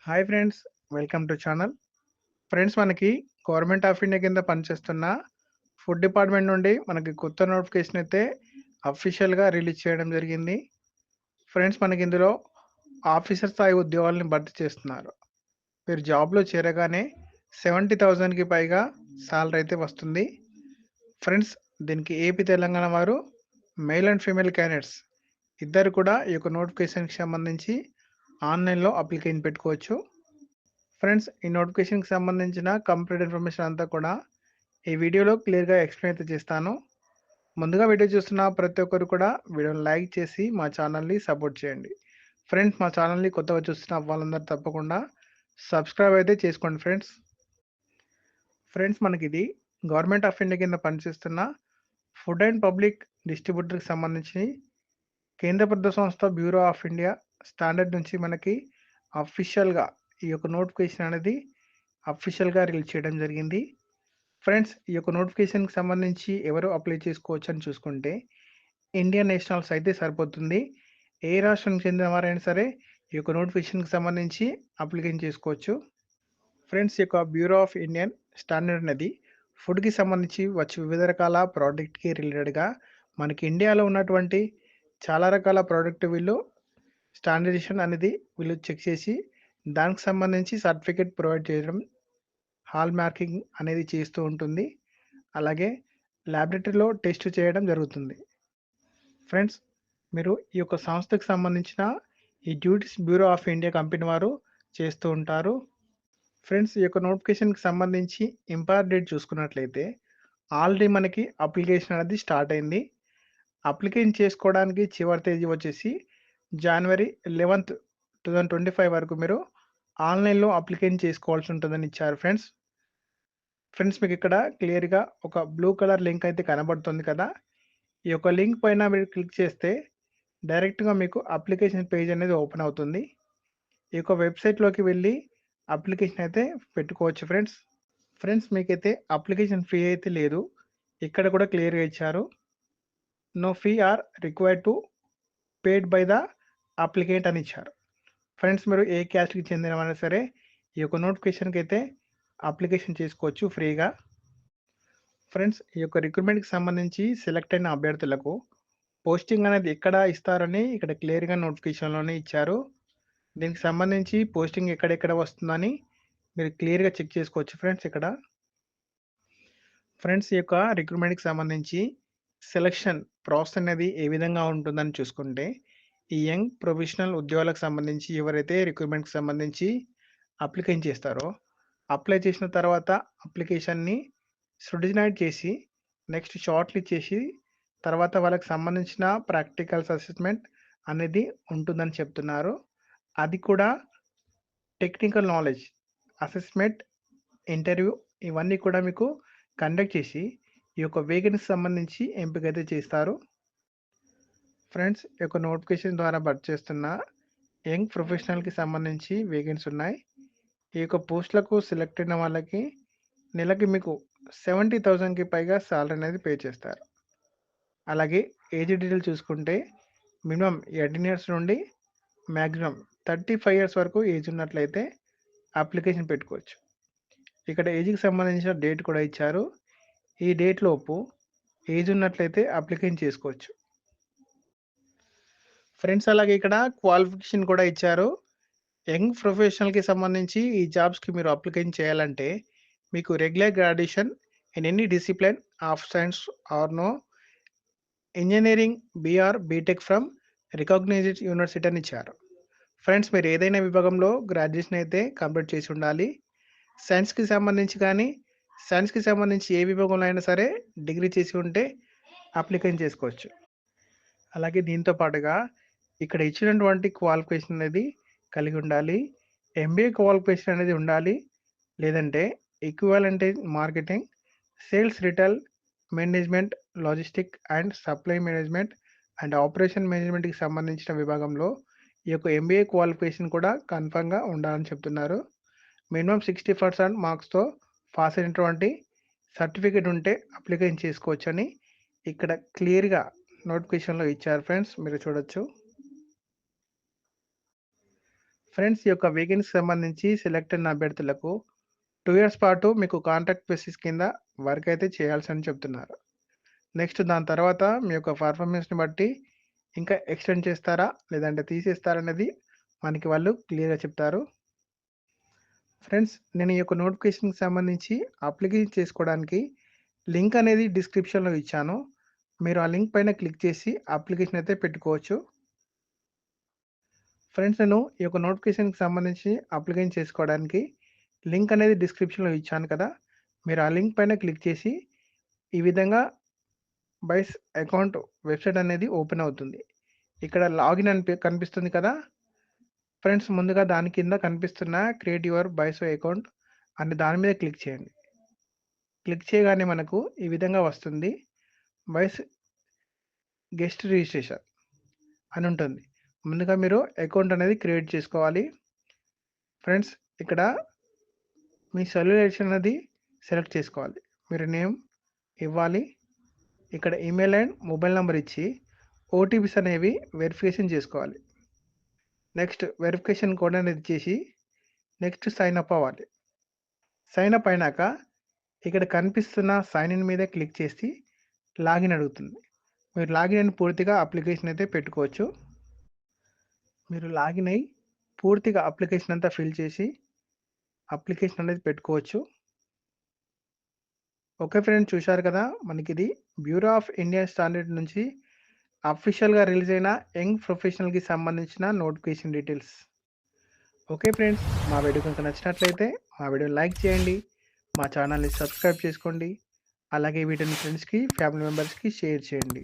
Hi friends, welcome to channel. Friends, మనకి government of India కింద పనిచేస్తున్న ఫుడ్ డిపార్ట్మెంట్ నుండి మనకి కొత్త నోటిఫికేషన్ అయితే అఫీషియల్‌గా రిలీజ్ చేయడం జరిగింది. ఫ్రెండ్స్, మనకి ఇందులో ఆఫీసర్ స్థాయి ఉద్యోగాలను భర్తీ చేస్తున్నారు. మీరు జాబ్‌లో చేరగానే 70,000కి పైగా సాలరీ అయితే వస్తుంది. ఫ్రెండ్స్, దీనికి ఏపీ, తెలంగాణ వారు మేల్ అండ్ ఫీమేల్ క్యాండిడేట్స్ ఇద్దరు కూడా ఈ యొక్క నోటిఫికేషన్‌కి సంబంధించి ఆన్‌లైన్‌లో అప్లికేషన్ పెట్టుకోవచ్చు. ఫ్రెండ్స్, ఈ నోటిఫికేషన్‌కి సంబంధించిన కంప్లీట్ ఇన్ఫర్మేషన్ అంతా కూడా ఈ వీడియోలో క్లియర్‌గా ఎక్స్‌ప్లెయిన్ అయితే చేస్తాను. ముందుగా వీడియో చూస్తున్న ప్రతి ఒక్కరు కూడా వీడియోని లైక్ చేసి మా ఛానల్‌ని సపోర్ట్ చేయండి. ఫ్రెండ్స్, మా ఛానల్‌ని కొత్తగా చూస్తున్న వాళ్ళందరూ తప్పకుండా సబ్స్క్రైబ్ అయితే చేసుకోండి ఫ్రెండ్స్. ఫ్రెండ్స్, మనకిది గవర్నమెంట్ ఆఫ్ ఇండియా కింద పనిచేస్తున్న ఫుడ్ అండ్ పబ్లిక్ డిస్ట్రిబ్యూటర్‌కి సంబంధించి కేంద్ర ప్రభుత్వ సంస్థ బ్యూరో ఆఫ్ ఇండియా స్టాండర్డ్ నుంచి మనకి అఫీషియల్‌గా ఈ యొక్క నోటిఫికేషన్ అనేది అఫీషియల్‌గా రిలీజ్ చేయడం జరిగింది. ఫ్రెండ్స్, ఈ యొక్క నోటిఫికేషన్‌కి సంబంధించి ఎవరు అప్లై చేసుకోవచ్చని చూసుకుంటే, ఇండియన్ నేషనల్స్ అయితే సరిపోతుంది. ఏ రాష్ట్రానికి చెందిన వారైనా సరే ఈ యొక్క నోటిఫికేషన్‌కి సంబంధించి అప్లికేషన్ చేసుకోవచ్చు. ఫ్రెండ్స్, ఈ యొక్క బ్యూరో ఆఫ్ ఇండియన్ స్టాండర్డ్ అనేది ఫుడ్‌కి సంబంధించి వచ్చే వివిధ రకాల ప్రోడక్ట్‌కి రిలేటెడ్‌గా మనకి ఇండియాలో ఉన్నటువంటి చాలా రకాల ప్రోడక్ట్ వీళ్ళు స్టాండర్డైజేషన్ అనేది వీళ్ళు చెక్ చేసి దానికి సంబంధించి సర్టిఫికేట్ ప్రొవైడ్ చేయడం, హాల్ మార్కింగ్ అనేది చేస్తూ ఉంటుంది. అలాగే ల్యాబొరేటరీలో టెస్ట్ చేయడం జరుగుతుంది. ఫ్రెండ్స్, మీరు ఈ యొక్క సంస్థకు సంబంధించిన ఈ duties bureau of India company వారు చేస్తూ ఉంటారు. ఫ్రెండ్స్, ఈ యొక్క నోటిఫికేషన్‌కి సంబంధించి ఇంపార్ట్ డేట్ చూసుకున్నట్లయితే ఆల్రెడీ మనకి అప్లికేషన్ అనేది స్టార్ట్ అయింది. అప్లికేషన్ చేసుకోవడానికి చివరి తేదీ వచ్చేసి జనవరి 11, 2025 వరకు మీరు ఆన్‌లైన్‌లో అప్లికేషన్ చేసుకోవాల్సి ఉంటుందని ఇచ్చారు ఫ్రెండ్స్. ఫ్రెండ్స్, మీకు ఇక్కడ క్లియర్‌గా ఒక బ్లూ కలర్ లింక్ అయితే కనబడుతుంది కదా! ఈ యొక్క లింక్ పైన మీరు క్లిక్ చేస్తే డైరెక్ట్‌గా మీకు అప్లికేషన్ పేజ్ అనేది ఓపెన్ అవుతుంది. ఈ యొక్క వెబ్‌సైట్‌లోకి వెళ్ళి అప్లికేషన్ అయితే పెట్టుకోవచ్చు ఫ్రెండ్స్. ఫ్రెండ్స్, మీకైతే అప్లికేషన్ ఫీ అయితే లేదు. ఇక్కడ కూడా క్లియర్‌గా ఇచ్చారు. No fee are required to paid by the applicant అని ఇచ్చారు. ఫ్రెండ్స్, మీరు ఏ క్యాస్ట్‌కి చెందినవారైనా సరే ఈ యొక్క నోటిఫికేషన్‌కి అయితే అప్లికేషన్ చేసుకోవచ్చు ఫ్రీగా. ఫ్రెండ్స్, ఈ యొక్క రిక్రూట్మెంట్‌కి సంబంధించి సెలెక్ట్ అయిన అభ్యర్థులకు పోస్టింగ్ అనేది ఎక్కడ ఇస్తారని ఇక్కడ క్లియర్‌గా నోటిఫికేషన్‌లోనే ఇచ్చారు. దీనికి సంబంధించి పోస్టింగ్ ఎక్కడెక్కడ వస్తుందని మీరు క్లియర్‌గా చెక్ చేసుకోవచ్చు ఫ్రెండ్స్ ఇక్కడ. ఫ్రెండ్స్, ఈ యొక్క రిక్రూట్మెంట్‌కి సంబంధించి సెలక్షన్ ప్రాసెస్ అనేది ఏ విధంగా ఉంటుందని చూసుకుంటే, ఈ యంగ్ ప్రొఫెషనల్ ఉద్యోగాలకు సంబంధించి ఎవరైతే రిక్రూట్మెంట్‌కి సంబంధించి అప్లికేషన్ చేస్తారో, అప్లై చేసిన తర్వాత అప్లికేషన్‌ని స్క్రూటినైజ్ చేసి, నెక్స్ట్ షార్ట్ లిస్ట్ చేసి, తర్వాత వాళ్ళకి సంబంధించిన ప్రాక్టికల్స్ అసెస్మెంట్ అనేది ఉంటుందని చెప్తున్నారు. అది కూడా టెక్నికల్ నాలెడ్జ్, అసెస్మెంట్, ఇంటర్వ్యూ ఇవన్నీ కూడా మీకు కండక్ట్ చేసి, ఈ యొక్క వేకెన్సీకి సంబంధించి ఎంపికైతే చేస్తారు. ఫ్రెండ్స్, ఈ యొక్క నోటిఫికేషన్ ద్వారా భర్తీ చేస్తున్న యంగ్ ప్రొఫెషనల్‌కి సంబంధించి వేకెన్సీ ఉన్నాయి. ఈ యొక్క పోస్టులకు సెలెక్ట్ అయిన వాళ్ళకి నెలకి మీకు 70,000కి పైగా సాలరీ అనేది పే చేస్తారు. అలాగే ఏజ్ డీటెయిల్ చూసుకుంటే మినిమమ్ 18 ఇయర్స్ నుండి మాక్సిమం 35 ఇయర్స్ వరకు ఏజ్ ఉన్నట్లయితే అప్లికేషన్ పెట్టుకోవచ్చు. ఇక్కడ ఏజ్‌కి సంబంధించిన డేట్ కూడా ఇచ్చారు. ఈ డేట్ లోపు ఏజ్ ఉన్నట్లయితే అప్లికేషన్ చేసుకోవచ్చు. ఫ్రెండ్స్, అలాగే ఇక్కడ క్వాలిఫికేషన్ కూడా ఇచ్చారు. యంగ్ ప్రొఫెషనల్‌కి సంబంధించి ఈ జాబ్స్‌కి మీరు అప్లికేషన్ చేయాలంటే మీకు regular graduation in any discipline of science or no engineering B or BTech from recognised university అని ఇచ్చారు. ఫ్రెండ్స్, మీరు ఏదైనా విభాగంలో గ్రాడ్యుయేషన్ అయితే కంప్లీట్ చేసి ఉండాలి. సైన్స్‌కి సంబంధించి కానీ, సైన్స్‌కి సంబంధించి ఏ విభాగంలో అయినా సరే డిగ్రీ చేసి ఉంటే అప్లికేషన్ చేసుకోవచ్చు. అలాగే దీంతో పాటుగా ఇక్కడ ఇచ్చినటువంటి క్వాలిఫికేషన్ అనేది కలిగి ఉండాలి. ఎంబీఏ క్వాలిఫికేషన్ అనేది ఉండాలి. లేదంటే equivalent in marketing, sales retail, management, logistic and supply management and operation మేనేజ్మెంట్‌కి సంబంధించిన విభాగంలో ఈ యొక్క ఎంబీఏ క్వాలిఫికేషన్ కూడా కన్ఫర్మ్‌గా ఉండాలని చెప్తున్నారు. మినిమమ్ 60% మార్క్స్‌తో పాస్ అయినటువంటి సర్టిఫికేట్ ఉంటే అప్లికేషన్ చేసుకోవచ్చని ఇక్కడ క్లియర్‌గా నోటిఫికేషన్‌లో ఇచ్చారు ఫ్రెండ్స్, మీరు చూడొచ్చు. ఫ్రెండ్స్, ఈ యొక్క వేకెన్సీకి సంబంధించి సెలెక్ట్ అయిన అభ్యర్థులకు 2 ఇయర్స్ పాటు మీకు కాంట్రాక్ట్ బేసిస్ కింద వర్క్ అయితే చేయాల్సని చెప్తున్నారు. నెక్స్ట్ దాని తర్వాత మీ యొక్క పర్ఫార్మెన్స్‌ని బట్టి ఇంకా ఎక్స్‌టెండ్ చేస్తారా? లేదంటే తీసేస్తారా? అనేది మనకి వాళ్ళు క్లియర్‌గా చెప్తారు. ఫ్రెండ్స్, నేను ఈ యొక్క నోటిఫికేషన్‌కి సంబంధించి అప్లికేషన్ చేసుకోవడానికి లింక్ అనేది డిస్క్రిప్షన్‌లో ఇచ్చాను. మీరు ఆ లింక్ పైన క్లిక్ చేసి అప్లికేషన్ అయితే పెట్టుకోవచ్చు. ఫ్రెండ్స్, నేను ఈ యొక్క నోటిఫికేషన్‌కి సంబంధించి అప్లికేషన్ చేసుకోవడానికి లింక్ అనేది డిస్క్రిప్షన్‌లో ఇచ్చాను కదా! మీరు ఆ లింక్ పైన క్లిక్ చేసి ఈ విధంగా బైస్ అకౌంట్ వెబ్‌సైట్ అనేది ఓపెన్ అవుతుంది. ఇక్కడ లాగిన్ అని కనిపిస్తుంది కదా! ఫ్రెండ్స్, ముందుగా దాని కింద కనిపిస్తున్న క్రియేట్ యువర్ బైసో అకౌంట్ అనే దాని మీద క్లిక్ చేయండి. క్లిక్ చేయగానే మనకు ఈ విధంగా వస్తుంది. బైస్ గెస్ట్ రిజిస్ట్రేషన్ అని ఉంటుంది. ముందుగా మీరు అకౌంట్ అనేది క్రియేట్ చేసుకోవాలి. ఫ్రెండ్స్, ఇక్కడ మీ సొల్యూషన్ అనేది సెలెక్ట్ చేసుకోవాలి. మీరు నేమ్ ఇవ్వాలి. ఇక్కడ ఈమెయిల్ అండ్ మొబైల్ నంబర్ ఇచ్చి ఓటీపీస్ అనేవి వెరిఫికేషన్ చేసుకోవాలి. నెక్స్ట్ వెరిఫికేషన్ కోడ్ అనేది ఇచ్చేసి నెక్స్ట్ సైన్ అప్ అవ్వాలి. సైన్ అప్ అయినాక ఇక్కడ కనిపిస్తున్న సైన్ ఇన్ మీద క్లిక్ చేసి లాగిన్ అడుగుతుంది. మీరు లాగిన్ అయిన పూర్తిగా అప్లికేషన్ అయితే పెట్టుకోవచ్చు. మీరు లాగిన్ అయ్యి పూర్తిగా అప్లికేషన్ అంతా ఫిల్ చేసి అప్లికేషన్ అనేది పెట్టుకోవచ్చు. ఓకే ఫ్రెండ్స్, చూశారు కదా! మనకిది బ్యూరో ఆఫ్ ఇండియన్ స్టాండర్డ్ నుంచి అఫీషియల్‌గా రిలీజ్ అయిన యంగ్ ప్రొఫెషనల్‌కి సంబంధించిన నోటిఫికేషన్ డీటెయిల్స్. ఓకే ఫ్రెండ్స్, మా వీడియో కనుక నచ్చినట్లయితే మా వీడియోని లైక్ చేయండి. మా ఛానల్‌ని సబ్స్క్రైబ్ చేసుకోండి. అలాగే వీటిని ఫ్రెండ్స్‌కి, ఫ్యామిలీ మెంబర్స్‌కి షేర్ చేయండి.